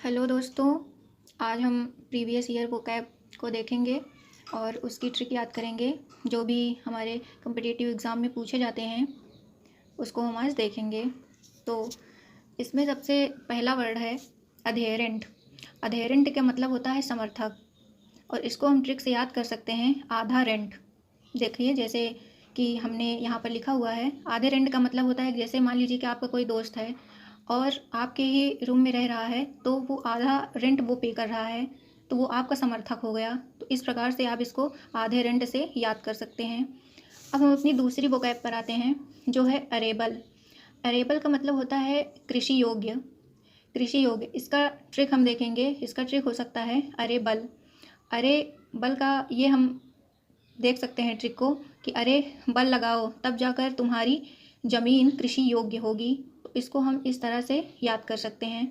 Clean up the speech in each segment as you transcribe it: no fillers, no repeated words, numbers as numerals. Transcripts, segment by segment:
Hello दोस्तों, आज हम प्रीवियस ईयर वोकैब को देखेंगे और उसकी ट्रिक याद करेंगे। जो भी हमारे कॉम्पिटिटिव एग्ज़ाम में पूछे जाते हैं उसको हम आज देखेंगे। तो इसमें सबसे पहला वर्ड है अधेरेंट। अधेरेंट का मतलब होता है समर्थक, और इसको हम ट्रिक से याद कर सकते हैं आधा रेंट। देखिए, जैसे कि हमने यहाँ पर लिखा हुआ है, आधे रेंट का मतलब होता है जैसे मान लीजिए कि आपका कोई दोस्त है और आपके ही रूम में रह रहा है, तो वो आधा रेंट वो पे कर रहा है, तो वो आपका समर्थक हो गया। तो इस प्रकार से आप इसको आधे रेंट से याद कर सकते हैं। अब हम अपनी दूसरी वोकैब पर आते हैं, जो है अरेबल। अरेबल का मतलब होता है कृषि योग्य। कृषि योग्य, इसका ट्रिक हम देखेंगे। इसका ट्रिक हो सकता है अरे बल। अरे बल का ये हम देख सकते हैं ट्रिक को कि अरे बल लगाओ तब जाकर तुम्हारी ज़मीन कृषि योग्य होगी। तो इसको हम इस तरह से याद कर सकते हैं।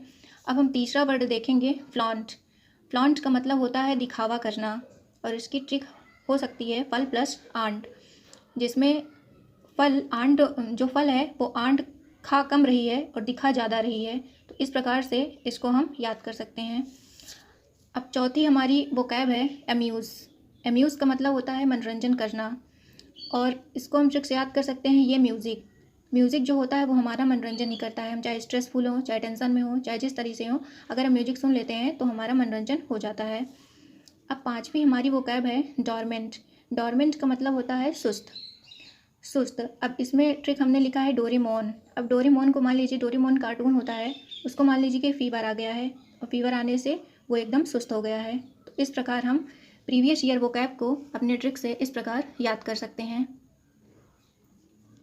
अब हम तीसरा वर्ड देखेंगे फ्लॉन्ट। फ्लॉन्ट का मतलब होता है दिखावा करना, और इसकी ट्रिक हो सकती है फल प्लस आंट, जिसमें फल आंट, जो फल है वो आंट खा कम रही है और दिखा ज़्यादा रही है। तो इस प्रकार से इसको हम याद कर सकते हैं। अब चौथी हमारी वोकैब है अम्यूज़। अम्यूज़ का मतलब होता है मनोरंजन करना, और इसको हम ट्रिक से याद कर सकते हैं ये म्यूज़िक। म्यूज़िक जो होता है वो हमारा मनोरंजन ही करता है। हम चाहे स्ट्रेसफुल हो, चाहे टेंशन में हो, चाहे जिस तरीके से हो, अगर हम म्यूज़िक सुन लेते हैं तो हमारा मनोरंजन हो जाता है। अब पांचवी हमारी वोकैब है डोरमेंट। डोरमेंट का मतलब होता है सुस्त। सुस्त। अब इसमें ट्रिक हमने लिखा है डोरेमोन। अब डोरेमोन को मान लीजिए, डोरेमोन कार्टून होता है, उसको मान लीजिए कि फ़ीवर आ गया है, और फीवर आने से वो एकदम सुस्त हो गया है। तो इस प्रकार हम प्रीवियस ईयर वोकैब को अपने ट्रिक से इस प्रकार याद कर सकते हैं।